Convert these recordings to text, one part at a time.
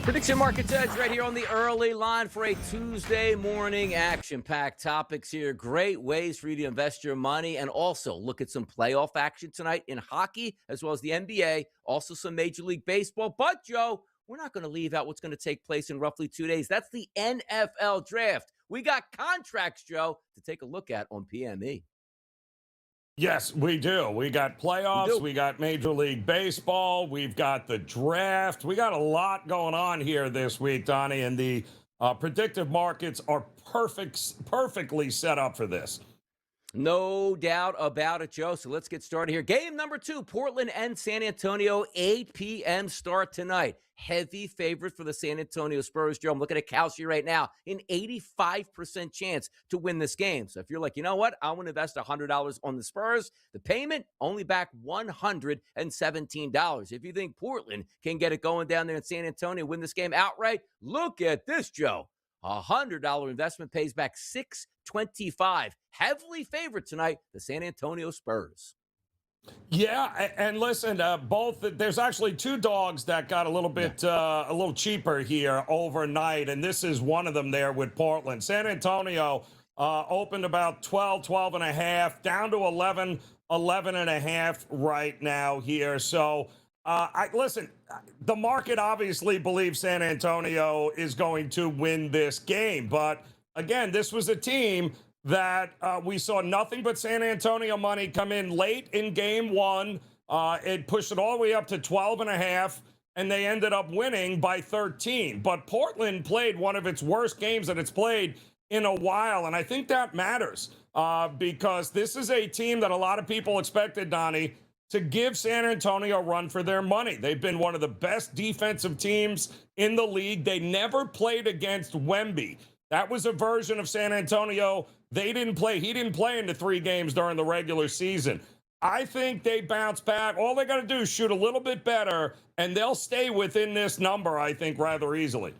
Prediction Markets Edge right here on the early line for a Tuesday morning action-packed topics here. Great ways for you to invest your money and also look at some playoff action tonight in hockey as well as the NBA, also some Major League Baseball. But, Joe, we're not going to leave out what's going to take place in roughly 2 days. That's the NFL draft. We got contracts, Joe, to take a look at on PME. Yes, we do. We got playoffs. We got Major League Baseball. We've got the draft. We got a lot going on here this week, Donnie, and the predictive markets are perfectly set up for this. No doubt about it, Joe. So let's get started here. Game number 2, Portland and San Antonio, 8 p.m. start tonight. Heavy favorite for the San Antonio Spurs, Joe. I'm looking at Kalshi right now, an 85% chance to win this game. So if you're like, you know what, I want to invest $100 on the Spurs, the payment only back $117. If you think Portland can get it going down there in San Antonio, win this game outright, look at this, Joe. A $100 investment pays back $625. Heavily favored tonight, the San Antonio Spurs. Yeah, and listen, there's actually 2 dogs that got a little bit a little cheaper here overnight, and this is one of them there with Portland. San Antonio opened about 12 and a half, down to 11 and a half right now here. So listen, the market obviously believes San Antonio is going to win this game. But again, this was a team that we saw nothing but San Antonio money come in late in game 1. It pushed it all the way up to 12 and a half, and they ended up winning by 13. But Portland played one of its worst games that it's played in a while, and I think that matters because this is a team that a lot of people expected, Donnie, to give San Antonio a run for their money. They've been one of the best defensive teams in the league. They never played against Wemby. That was a version of San Antonio they didn't play. He didn't play in the 3 games during the regular season. I think they bounce back. All they got to do is shoot a little bit better, and they'll stay within this number, I think, rather easily.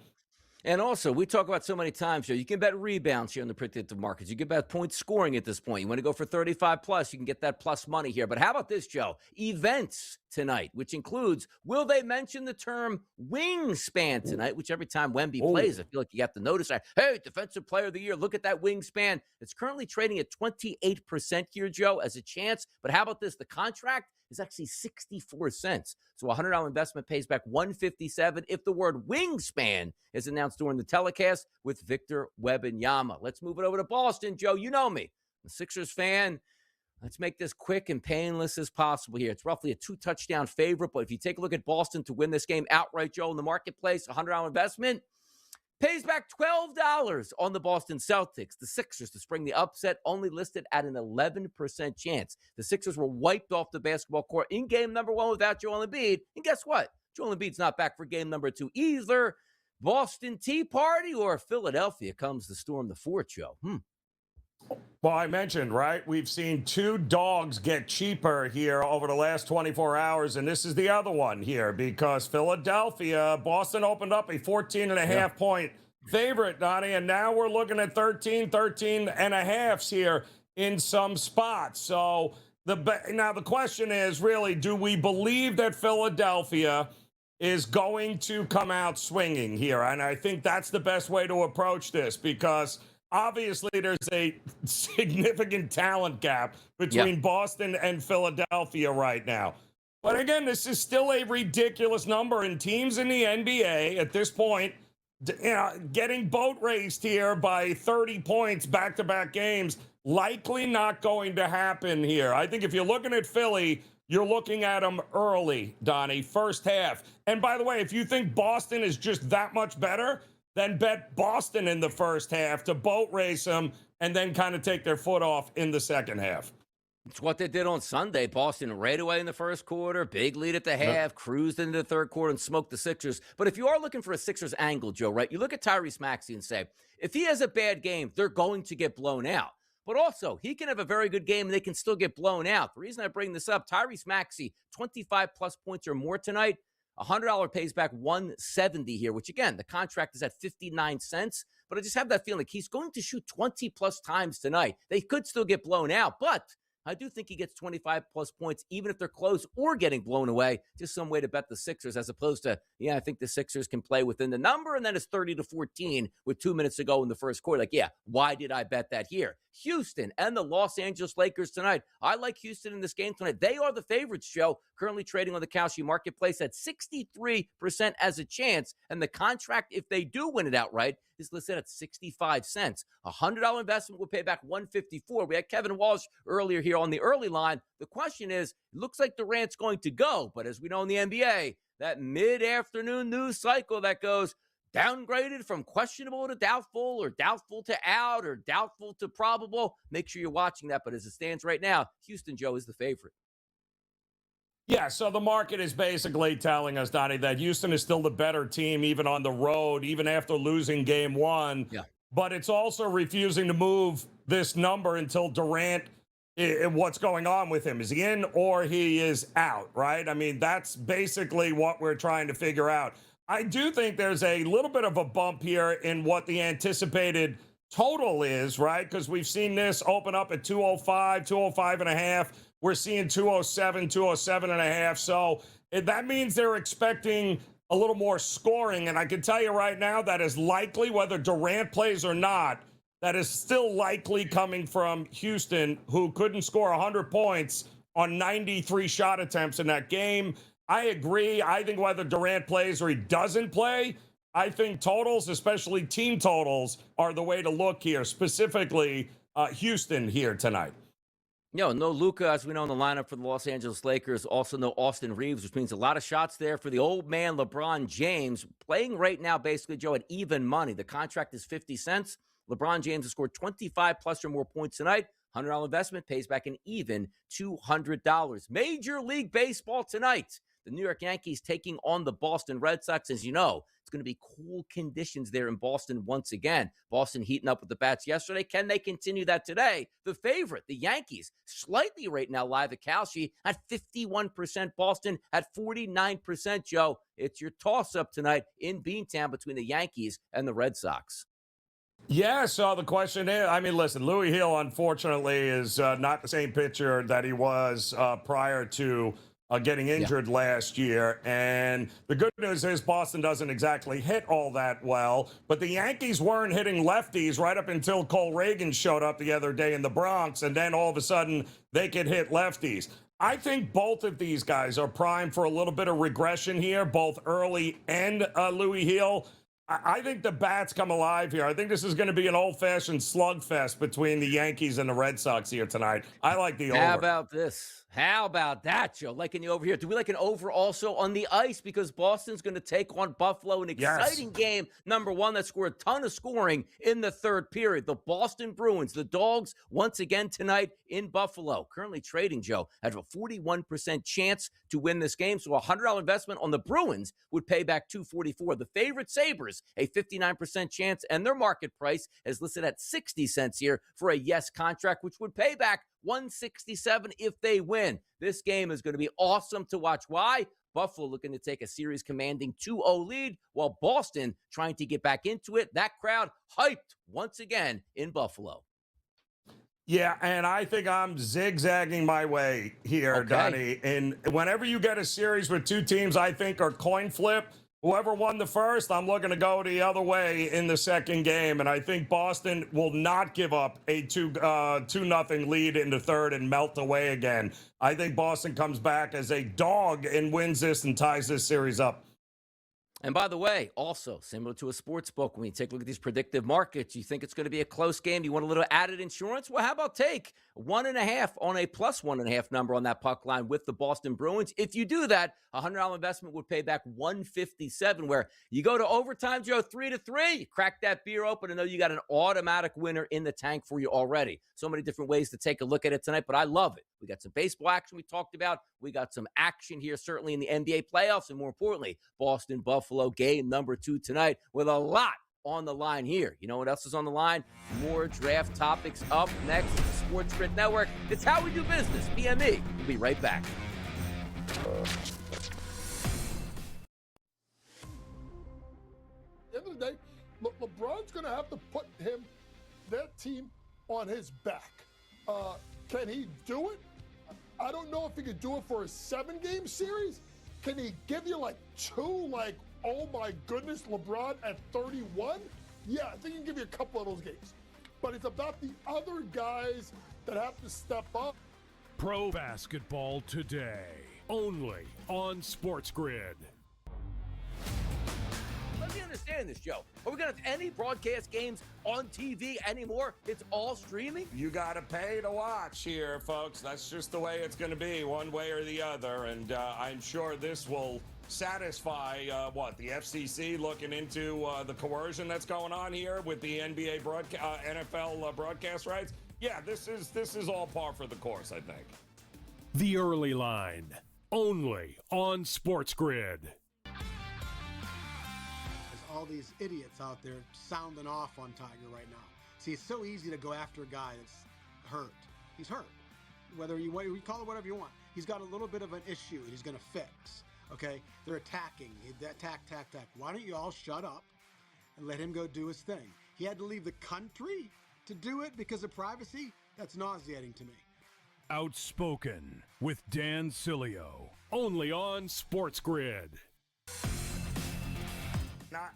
And also, we talk about so many times, Joe, you can bet rebounds here in the predictive markets. You can bet point scoring at this point. You want to go for 35 plus, you can get that plus money here. But how about this, Joe? Events tonight, which includes, will they mention the term wingspan tonight, which every time Wemby plays, I feel like you have to notice that. Hey, defensive player of the year, look at that wingspan. It's currently trading at 28% here, Joe, as a chance. But how about this? The contract is actually 64 cents. So a $100 investment pays back $157 if the word wingspan is announced during the telecast with Victor Wembanyama. Let's move it over to Boston. Joe, you know me. I'm a Sixers fan. Let's make this quick and painless as possible here. It's roughly a 2-touchdown favorite, but if you take a look at Boston to win this game outright, Joe, in the marketplace, a $100 investment pays back $12 on the Boston Celtics. The Sixers to spring the upset only listed at an 11% chance. The Sixers were wiped off the basketball court in game number 1 without Joel Embiid. And guess what? Joel Embiid's not back for game number 2 either. Boston Tea Party or Philadelphia comes to storm the fort, Joe? Well, I mentioned, right, we've seen 2 dogs get cheaper here over the last 24 hours, and this is the other one here because Boston opened up a 14 and a half point favorite, Donnie, and now we're looking at 13 and a halves here in some spots. So now the question is really, do we believe that Philadelphia is going to come out swinging here? And I think that's the best way to approach this because obviously there's a significant talent gap between Boston and Philadelphia right now. But again, this is still a ridiculous number, and teams in the NBA at this point, getting boat raced here by 30 points back-to-back games, likely not going to happen here. I think if you're looking at Philly, you're looking at them early, Donnie, first half. And by the way, if you think Boston is just that much better, then bet Boston in the first half to boat race them and then kind of take their foot off in the second half. It's what they did on Sunday. Boston right away in the first quarter, big lead at the half, cruised into the third quarter and smoked the Sixers. But if you are looking for a Sixers angle, Joe, right, you look at Tyrese Maxey and say, if he has a bad game, they're going to get blown out. But also, he can have a very good game and they can still get blown out. The reason I bring this up, Tyrese Maxey, 25-plus points or more tonight, $100 pays back $170 here, which, again, the contract is at 59 cents. But I just have that feeling like he's going to shoot 20-plus times tonight. They could still get blown out, but I do think he gets 25 plus points, even if they're close or getting blown away. Just some way to bet the Sixers, as opposed to, I think the Sixers can play within the number, and then it's 30-14 with 2 minutes to go in the first quarter. Like, why did I bet that here? Houston and the Los Angeles Lakers tonight. I like Houston in this game tonight. They are the favorites, Joe, currently trading on the Kalshi marketplace at 63% as a chance. And the contract, if they do win it outright, is listed at 65 cents. A $100 investment will pay back 154. We had Kevin Walsh earlier here on the early line. The question is, it looks like Durant's going to go, but as we know in the NBA, that mid-afternoon news cycle that goes downgraded from questionable to doubtful, or doubtful to out, or doubtful to probable. Make sure you're watching that. But as it stands right now, Houston, Joe, is the favorite. Yeah, so the market is basically telling us, Donnie, that Houston is still the better team, even on the road, even after losing game one. Yeah. But it's also refusing to move this number until Durant, what's going on with him? Is he in or he is out, right? I mean, that's basically what we're trying to figure out. I do think there's a little bit of a bump here in what the anticipated total is, right? Because we've seen this open up at 205, 205 and a half. We're seeing 207, 207 and a half. So that means they're expecting a little more scoring. And I can tell you right now, that is likely, whether Durant plays or not, that is still likely coming from Houston, who couldn't score 100 points on 93 shot attempts in that game. I agree. I think whether Durant plays or he doesn't play, I think totals, especially team totals, are the way to look here, specifically Houston here tonight. No Luka, as we know, in the lineup for the Los Angeles Lakers. Also no Austin Reeves, which means a lot of shots there for the old man LeBron James, playing right now basically, Joe, at even money. The contract is 50 cents. LeBron James has scored 25 plus or more points tonight. $100 investment pays back an even $200. Major League Baseball tonight. The New York Yankees taking on the Boston Red Sox. As you know, it's going to be cool conditions there in Boston once again. Boston heating up with the bats yesterday. Can they continue that today? The favorite, the Yankees, slightly right now live at Kalshi at 51%. Boston at 49%, Joe. It's your toss-up tonight in Beantown between the Yankees and the Red Sox. Yeah, so the question is, I mean, listen, Louis Hill, unfortunately, is not the same pitcher that he was prior to getting injured last year. And the good news is Boston doesn't exactly hit all that well. But the Yankees weren't hitting lefties right up until Cole Reagan showed up the other day in the Bronx. And then all of a sudden they could hit lefties. I think both of these guys are primed for a little bit of regression here, both early and Louis Hill. I think the bats come alive here. I think this is going to be an old-fashioned slugfest between the Yankees and the Red Sox here tonight. I like the over. How about this? How about that, Joe? Liking the over here. Do we like an over also on the ice? Because Boston's going to take on Buffalo. An exciting game, number one, that scored a ton of scoring in the third period. The Boston Bruins, the Dogs, once again tonight in Buffalo. Currently trading, Joe, at a 41% chance to win this game. So a $100 investment on the Bruins would pay back $244. The favorite Sabres, a 59% chance, and their market price is listed at 60 cents here for a yes contract, which would pay back $167 if they win. This game is going to be awesome to watch. Why? Buffalo looking to take a series commanding 2-0 lead, while Boston trying to get back into it. That crowd hyped once again in Buffalo. Yeah, and I think I'm zigzagging my way here, Donnie. And whenever you get a series with two teams I think are coin flip, whoever won the first, I'm looking to go the other way in the second game. And I think Boston will not give up a 2-0 lead in the third and melt away again. I think Boston comes back as a dog and wins this and ties this series up. And by the way, also similar to a sports book, when you take a look at these predictive markets, you think it's going to be a close game. You want a little added insurance? Well, how about take 1.5 on a plus 1.5 number on that puck line with the Boston Bruins? If you do that, a $100 investment would pay back $157, where you go to overtime, Joe, 3-3, you crack that beer open and know you got an automatic winner in the tank for you already. So many different ways to take a look at it tonight, but I love it. We got some baseball action we talked about. We got some action here, certainly in the NBA playoffs, and more importantly, Boston-Buffalo game number 2 tonight with a lot on the line here. You know what else is on the line? More draft topics up next. SportsGrid Network. It's how we do business. PME. We'll be right back. At the end of the day, LeBron's going to have to put that team on his back. Can he do it? I don't know if he could do it for a 7-game series. Can he give you like 2, like, oh my goodness, LeBron at 31? Yeah, I think he can give you a couple of those games. But it's about the other guys that have to step up. Pro basketball today, only on SportsGrid. Let me understand this, Joe. Are we going to have any broadcast games on TV anymore? It's all streaming? You got to pay to watch here, folks. That's just the way it's going to be, one way or the other. And I'm sure this will satisfy the FCC looking into the coercion that's going on here with the NBA NFL broadcast rights. Yeah, this is all par for the course, I think. The Early Line, only on SportsGrid. All these idiots out there sounding off on Tiger right now. See, it's so easy to go after a guy that's hurt. He's hurt. Whether you call it whatever you want. He's got a little bit of an issue he's going to fix. Okay? They're attacking. Attack. Why don't you all shut up and let him go do his thing? He had to leave the country to do it because of privacy? That's nauseating to me. Outspoken with Dan Cilio, only on SportsGrid.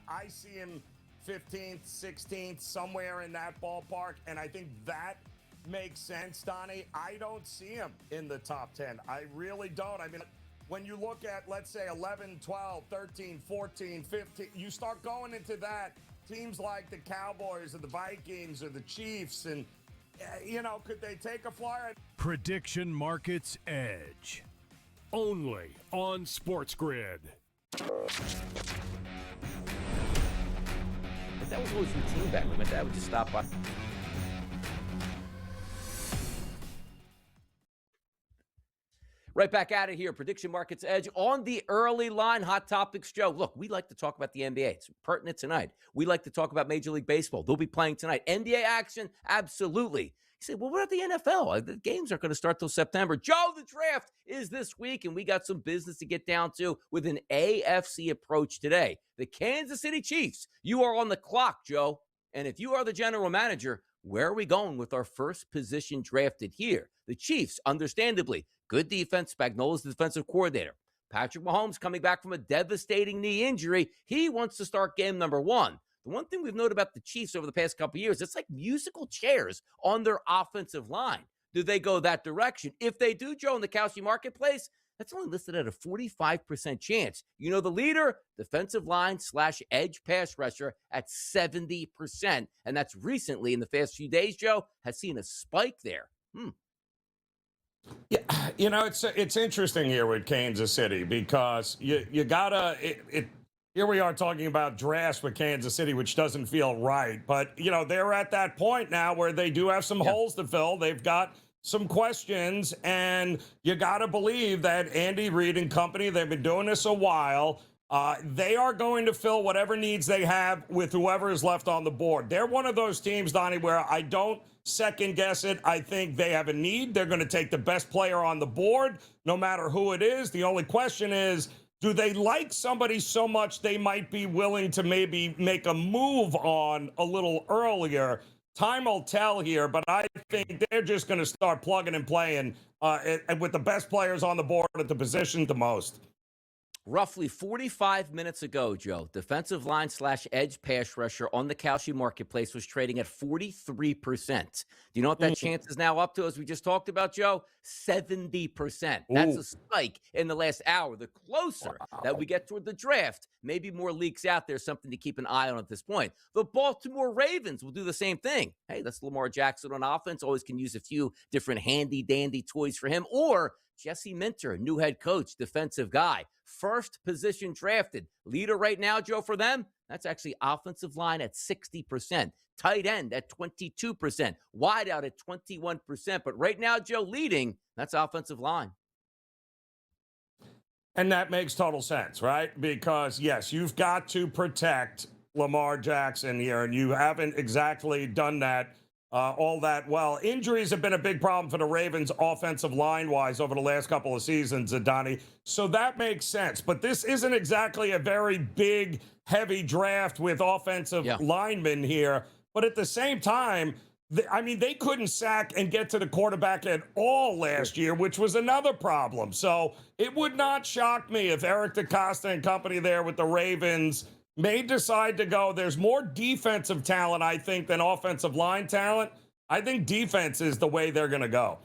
I see him 15th, 16th, somewhere in that ballpark, and I think that makes sense, Donnie. I don't see him in the top 10. I really don't. I mean, when you look at, let's say, 11, 12, 13, 14, 15, you start going into that, teams like the Cowboys or the Vikings or the Chiefs, and, could they take a flyer? Prediction Markets Edge, only on SportsGrid. That was always routine back when my dad would just stop by. Right back at it here. Prediction Markets Edge on the Early Line. Hot Topics, Joe. Look, we like to talk about the NBA. It's pertinent tonight. We like to talk about Major League Baseball. They'll be playing tonight. NBA action? Absolutely. You say, well, what about the NFL? The games aren't going to start till September. Joe, the draft is this week, and we got some business to get down to with an AFC approach today. The Kansas City Chiefs, you are on the clock, Joe. And if you are the general manager, where are we going with our first position drafted here? The Chiefs, understandably, good defense. Spagnuolo's the defensive coordinator. Patrick Mahomes coming back from a devastating knee injury. He wants to start game number 1. The one thing we've noted about the Chiefs over the past couple of years, it's like musical chairs on their offensive line. Do they go that direction? If they do, Joe, in the Kalshi marketplace, that's only listed at a 45% chance. You know the leader, defensive line / edge pass rusher at 70%. And that's recently, in the past few days, Joe, has seen a spike there. Yeah, it's interesting here with Kansas City because you gotta here we are talking about drafts with Kansas City, which doesn't feel right. But, they're at that point now where they do have some holes to fill. They've got some questions, and you got to believe that Andy Reid and company, they've been doing this a while. They are going to fill whatever needs they have with whoever is left on the board. They're one of those teams, Donnie, where I don't second guess it. I think they have a need. They're going to take the best player on the board, no matter who it is. The only question is, do they like somebody so much they might be willing to maybe make a move on a little earlier? Time will tell here, but I think they're just going to start plugging and playing with the best players on the board at the position the most. Roughly 45 minutes ago, Joe, defensive line / edge pass rusher on the Kalshi marketplace was trading at 43%. Do you know what that chance is now up to, as we just talked about, Joe? 70%. That's a spike in the last hour. The closer that we get toward the draft, maybe more leaks out there, something to keep an eye on at this point. The Baltimore Ravens will do the same thing. Hey, that's Lamar Jackson on offense. Always can use a few different handy-dandy toys for him. Or Jesse Minter, new head coach, defensive guy. First position drafted. Leader right now, Joe, for them, that's actually offensive line at 60%. Tight end at 22%. Wide out at 21%. But right now, Joe, leading, that's offensive line. And that makes total sense, right? Because, yes, you've got to protect Lamar Jackson here, and you haven't exactly done that all that well. Injuries have been a big problem for the Ravens offensive line-wise over the last couple of seasons, Donnie. So that makes sense. But this isn't exactly a very big, heavy draft with offensive linemen here. But at the same time, I mean, they couldn't sack and get to the quarterback at all last year, which was another problem. So it would not shock me if Eric DeCosta and company there with the Ravens may decide to go. There's more defensive talent, I think, than offensive line talent. I think defense is the way they're going to go.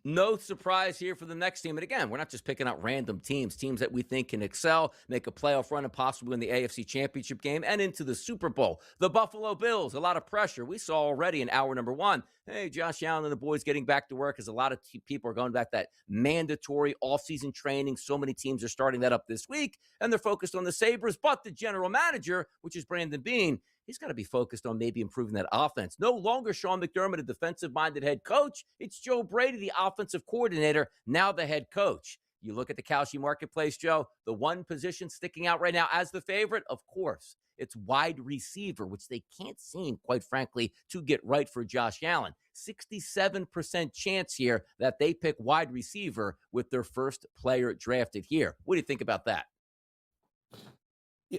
No surprise here for the next team. And again, we're not just picking out random teams that we think can excel, make a playoff run, and possibly win the AFC Championship game and into the Super Bowl. The Buffalo Bills, a lot of pressure. We saw already in hour number one, hey, Josh Allen and the boys getting back to work as a lot of people are going back to that mandatory offseason training. So many teams are starting that up this week, and they're focused on the Sabres. But the general manager, which is Brandon Beane, he's got to be focused on maybe improving that offense. No longer Sean McDermott, a defensive-minded head coach. It's Joe Brady, the offensive coordinator, now the head coach. You look at the Kalshi marketplace, Joe, the one position sticking out right now as the favorite, of course, it's wide receiver, which they can't seem, quite frankly, to get right for Josh Allen. 67% chance here that they pick wide receiver with their first player drafted here. What do you think about that?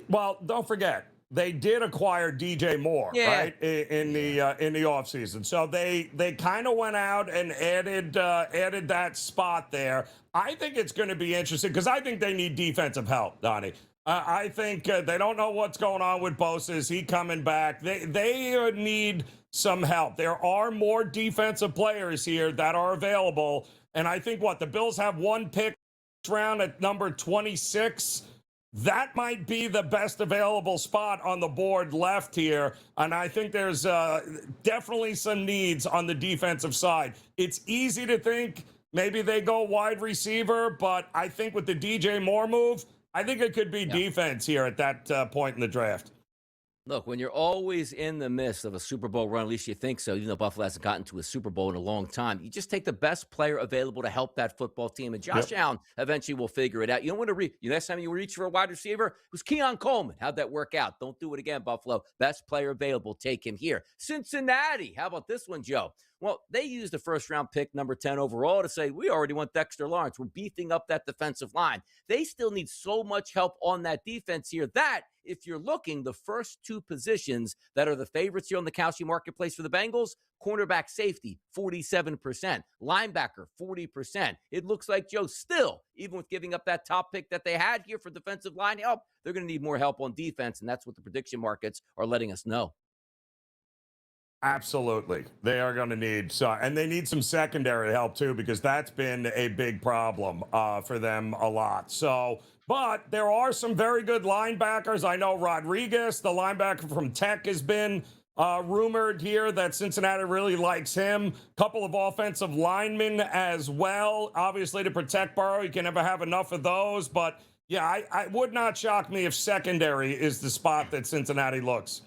Well, don't forget, they did acquire DJ Moore, right, in the offseason. So they kind of went out and added that spot there. I think it's going to be interesting because I think they need defensive help, Donnie. I think they don't know what's going on with Bosa. Is he coming back? They need some help. There are more defensive players here that are available. And I think the Bills have one pick round at number 26. That might be the best available spot on the board left here. And I think there's definitely some needs on the defensive side. It's easy to think maybe they go wide receiver, but I think with the DJ Moore move, I think it could be defense here at that point in the draft. Look, when you're always in the midst of a Super Bowl run, at least you think so, even though Buffalo hasn't gotten to a Super Bowl in a long time, you just take the best player available to help that football team. And Josh Allen eventually will figure it out. You don't want to next time you reach for a wide receiver, it was Keon Coleman. How'd that work out? Don't do it again, Buffalo. Best player available, take him here. Cincinnati, how about this one, Joe? Well, they used the first-round pick, number 10 overall, to say, we already want Dexter Lawrence. We're beefing up that defensive line. They still need so much help on that defense here that if you're looking, the first two positions that are the favorites here on the Kalshi marketplace for the Bengals, cornerback safety, 47%, linebacker, 40%. It looks like, Joe, still, even with giving up that top pick that they had here for defensive line help, they're going to need more help on defense, and that's what the prediction markets are letting us know. Absolutely. They are going to need and they need some secondary help too, because that's been a big problem for them a lot. So, but there are some very good linebackers. I know Rodriguez, the linebacker from Tech, has been rumored here that Cincinnati really likes him. Couple of offensive linemen as well, obviously to protect Burrow. You can never have enough of those. But yeah, I would not shock me if secondary is the spot that Cincinnati looks.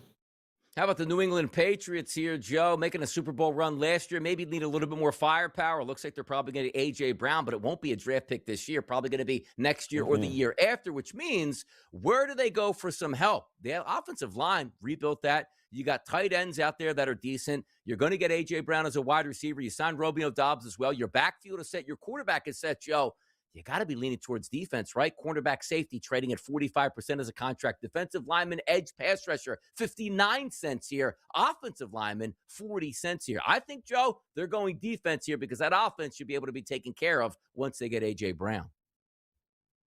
How about the New England Patriots here, Joe, making a Super Bowl run last year? Maybe need a little bit more firepower. Looks like they're probably going to get A.J. Brown, but it won't be a draft pick this year. Probably going to be next year or the year after, which means where do they go for some help? The offensive line rebuilt that. You got tight ends out there that are decent. You're going to get A.J. Brown as a wide receiver. You signed Romeo Doubs as well. Your backfield is set. Your quarterback is set, Joe. You got to be leaning towards defense, right? Cornerback safety trading at 45% as a contract. Defensive lineman, edge pass rusher, 59 cents here. Offensive lineman, 40 cents here. I think, Joe, they're going defense here because that offense should be able to be taken care of once they get A.J. Brown.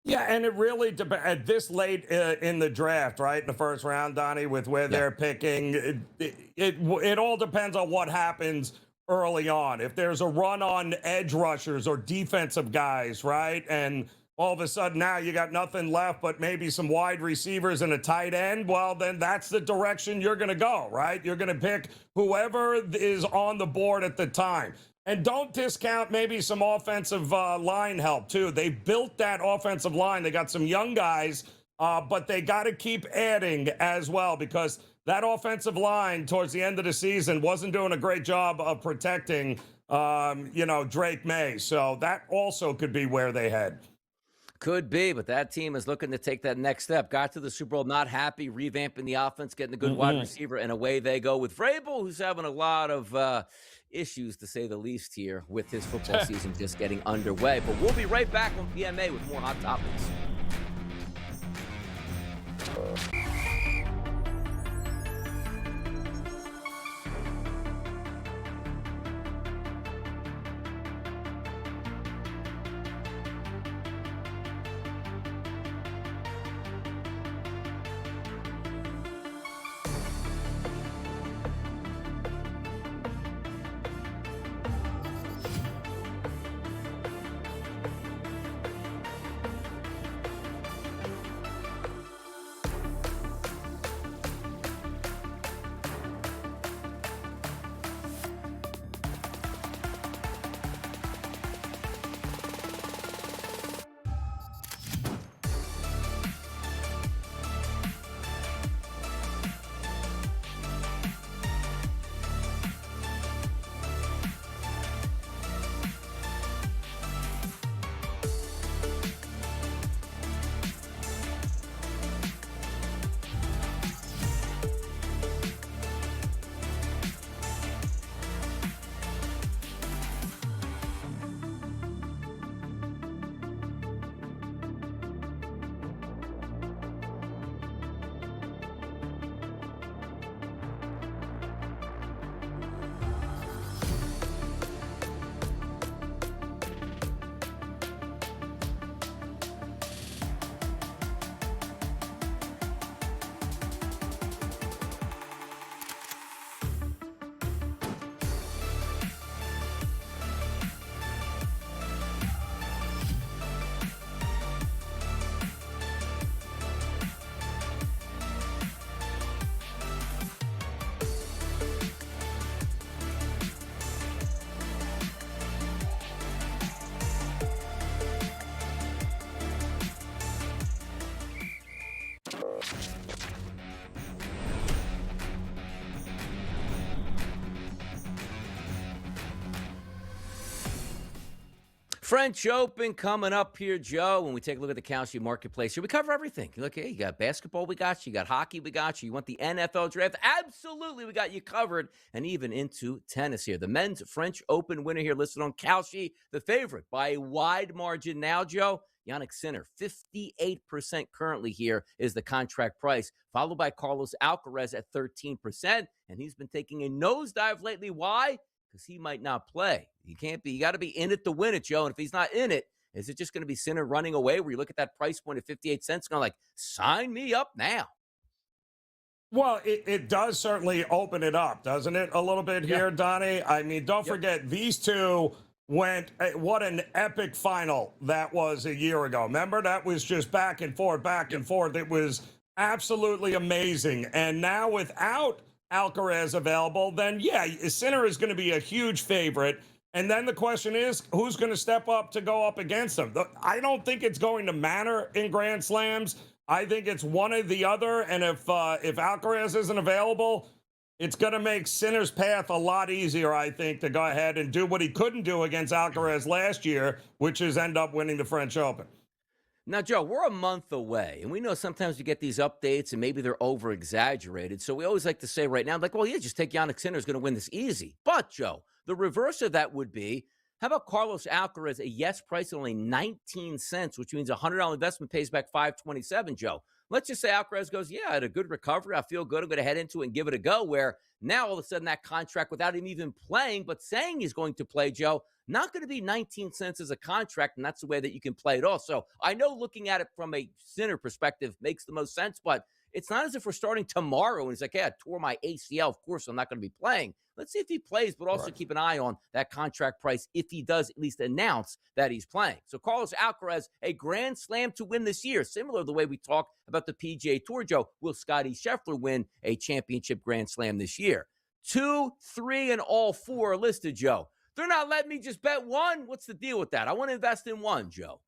Yeah, and it really depends at this late in the draft, right? In the first round, Donnie, with where they're picking. It all depends on what happens early on. If there's a run on edge rushers or defensive guys, right? And all of a sudden now you got nothing left but maybe some wide receivers and a tight end, well, then that's the direction you're going to go, right? You're going to pick whoever is on the board at the time. And don't discount maybe some offensive line help, too. They built that offensive line. They got some young guys, but they got to keep adding as well because that offensive line towards the end of the season wasn't doing a great job of protecting, Drake May. So that also could be where they head. Could be, but that team is looking to take that next step. Got to the Super Bowl, not happy, revamping the offense, getting a good wide receiver, and away they go with Vrabel, who's having a lot of issues, to say the least, here with his football season just getting underway. But we'll be right back on PMA with more Hot Topics. French Open coming up here, Joe. When we take a look at the Kalshi marketplace here, we cover everything. Look, hey, you got basketball, we got you. You got hockey, we got you. You want the NFL draft? Absolutely, we got you covered. And even into tennis here. The men's French Open winner here listed on Kalshi, the favorite by a wide margin now, Joe. Yannick Sinner, 58% currently here is the contract price, followed by Carlos Alcaraz at 13%. And he's been taking a nosedive lately. Why? Because he might not play. You got to be in it to win it, Joe. And if he's not in it, is it just going to be Sinner running away where you look at that price point of 58 cents going like, sign me up now? Well, it does certainly open it up, doesn't it, a little bit here, Donnie? I mean, don't forget, these two went, what an epic final that was a year ago. Remember, that was just back and forth, back and forth. It was absolutely amazing. And now without Alcaraz available, then yeah, Sinner is going to be a huge favorite. And then the question is, who's going to step up to go up against him? I don't think it's going to matter in Grand Slams. I think it's one or the other. And if Alcaraz isn't available, it's going to make Sinner's path a lot easier, I think, to go ahead and do what he couldn't do against Alcaraz last year, which is end up winning the French Open. Now, Joe, we're a month away, and we know sometimes we get these updates, and maybe they're over-exaggerated. So we always like to say right now, like, well, yeah, just take Yannick Sinner is going to win this easy. But, Joe, the reverse of that would be, how about Carlos Alcaraz, a yes price at only 19 cents, which means a $100 investment pays back $527, Joe. Let's just say Alcaraz goes, yeah, I had a good recovery. I feel good. I'm going to head into it and give it a go, where now all of a sudden that contract, without him even playing, but saying he's going to play, Joe, not going to be 19 cents as a contract, and that's the way that you can play it off. So I know looking at it from a Sinner perspective makes the most sense, but it's not as if we're starting tomorrow and he's like, yeah, I tore my ACL. Of course, I'm not going to be playing. Let's see if he plays, but also keep an eye on that contract price if he does at least announce that he's playing. So Carlos Alcaraz, a Grand Slam to win this year, similar to the way we talk about the PGA Tour, Joe. Will Scottie Scheffler win a championship Grand Slam this year? 2, 3, and all 4 are listed, Joe. They're not letting me just bet one. What's the deal with that? I want to invest in one, Joe.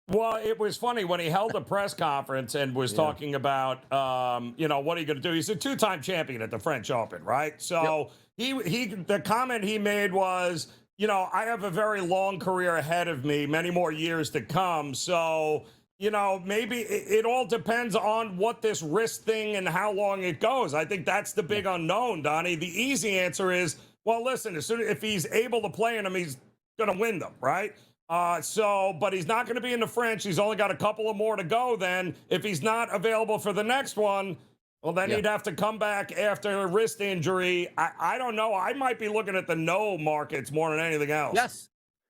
Well, it was funny when he held a press conference and was talking about, what are you going to do? He's a 2-time champion at the French Open, right? So the comment he made was, I have a very long career ahead of me, many more years to come. So, maybe it all depends on what this wrist thing and how long it goes. I think that's the big unknown, Donnie. The easy answer is, well, listen, if he's able to play in them, he's going to win them, right? But he's not going to be in the French. He's only got a couple of more to go. Then if he's not available for the next one, well, then he'd have to come back after a wrist injury. I don't know. I might be looking at the no markets more than anything else. Yes.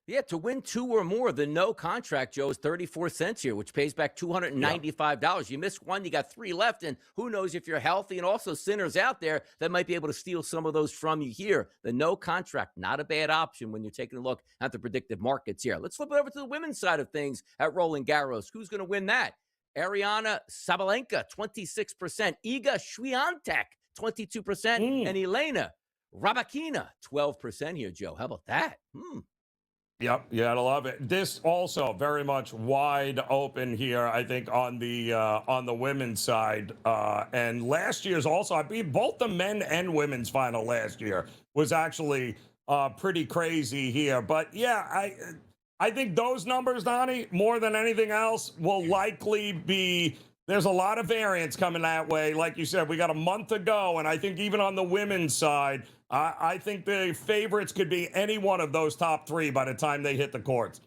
Yeah, to win 2 or more, the no contract, Joe, is 34 cents here, which pays back $295. You miss one, you got 3 left, and who knows if you're healthy, and also Sinners out there that might be able to steal some of those from you here. The no contract, not a bad option when you're taking a look at the predictive markets here. Let's flip it over to the women's side of things at Roland Garros. Who's going to win that? Ariana Sabalenka, 26%. Iga Swiatek, 22%. And Elena Rybakina, 12% here, Joe. How about that? Yep, you gotta love it. This also very much wide open here, I think, on the women's side. And last year's also, I mean, both the men and women's final last year was actually pretty crazy here. But yeah, I think those numbers, Donnie, more than anything else, will likely be. There's a lot of variance coming that way. Like you said, we got a month to go, and I think even on the women's side, I think the favorites could be any one of those top 3 by the time they hit the courts.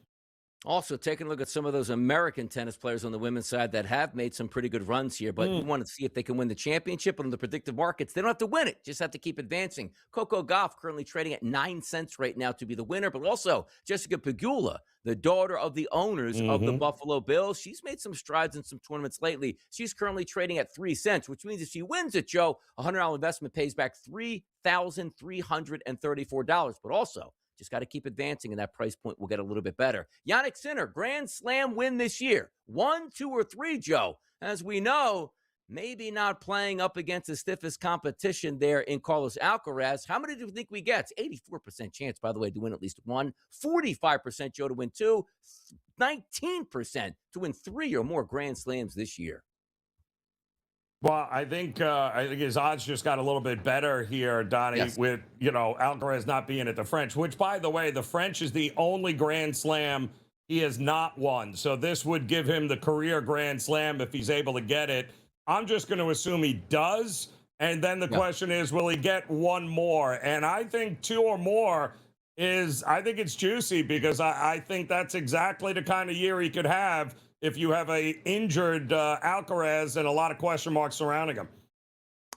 Also, taking a look at some of those American tennis players on the women's side that have made some pretty good runs here, but you want to see if they can win the championship. But on the predictive markets, they don't have to win it, just have to keep advancing. Coco Gauff currently trading at 9 cents right now to be the winner, but also Jessica Pegula, the daughter of the owners of the Buffalo Bills. She's made some strides in some tournaments lately. She's currently trading at 3 cents, which means if she wins it, Joe, a $100 investment pays back $3,334. But also, just got to keep advancing, and that price point will get a little bit better. Yannick Sinner, Grand Slam win this year. 1, 2, or 3, Joe. As we know, maybe not playing up against the stiffest competition there in Carlos Alcaraz. How many do you think we get? It's 84% chance, by the way, to win at least 1. 45%, Joe, to win 2. 19% to win 3 or more Grand Slams this year. Well, I think his odds just got a little bit better here, Donnie, Yes. with Alcaraz not being at the French. Which, by the way, the French is the only Grand Slam he has not won. So this would give him the career Grand Slam if he's able to get it. I'm just going to assume he does, and then the question is, will he get one more? And I think two or more I think it's juicy because I think that's exactly the kind of year he could have if you have a injured Alcaraz and a lot of question marks surrounding him.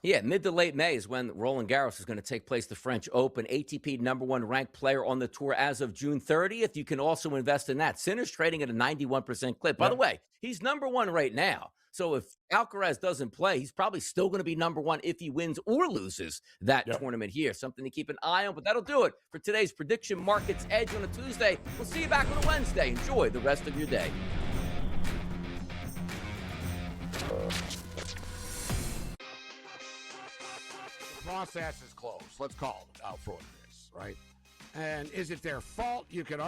Yeah, mid to late May is when Roland Garros is going to take place, the French Open. ATP #1 ranked player on the tour as of June 30th. You can also invest in that. Sinner's trading at a 91% clip. By the way, he's #1 right now. So if Alcaraz doesn't play, he's probably still going to be #1 if he wins or loses that tournament here. Something to keep an eye on, but that'll do it for today's Prediction Markets Edge on a Tuesday. We'll see you back on a Wednesday. Enjoy the rest of your day. Process is closed. Let's call it out for what it is, right? And is it their fault? You could,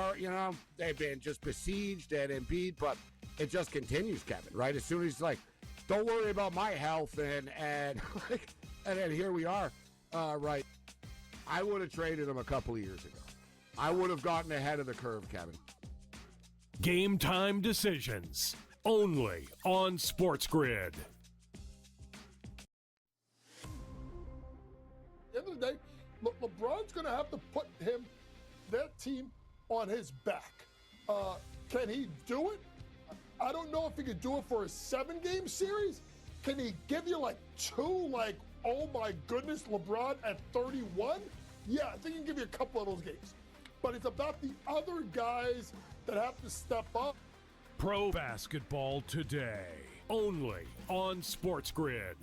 they've been just besieged and Embiid, but it just continues, Kevin, right? As soon as he's like, don't worry about my health, and then here we are, right? I would have traded him a couple of years ago. I would have gotten ahead of the curve, Kevin. Game time decisions only on SportsGrid. At the end of the day, LeBron's going to have to put that team on his back. Can he do it? I don't know if he could do it for a 7-game series. Can he give you two, oh my goodness, LeBron at 31? Yeah, I think he can give you a couple of those games. But it's about the other guys that have to step up. Pro basketball today, only on SportsGrid.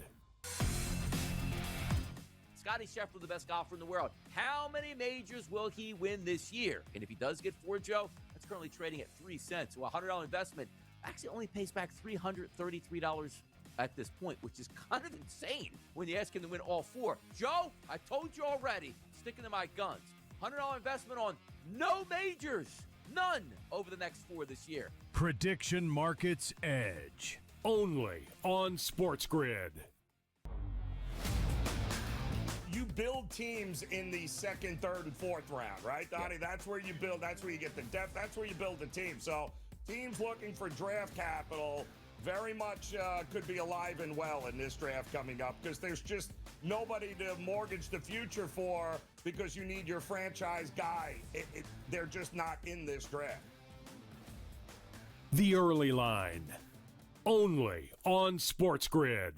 Scottie Scheffler, the best golfer in the world. How many majors will he win this year? And if he does get 4, Joe, that's currently trading at 3 cents. So a $100 investment actually only pays back $333 at this point, which is kind of insane when you ask him to win all 4. Joe, I told you already, sticking to my guns. $100 investment on no majors. None over the next 4 this year. Prediction Markets Edge, only on SportsGrid. You build teams in the second, third, and fourth round, right, Donnie? Yeah. That's where you build. That's where you get the depth. That's where you build the team. So teams looking for draft capital very much could be alive and well in this draft coming up because there's just nobody to mortgage the future for because you need your franchise guy. They're just not in this draft. The Early Line, only on SportsGrid.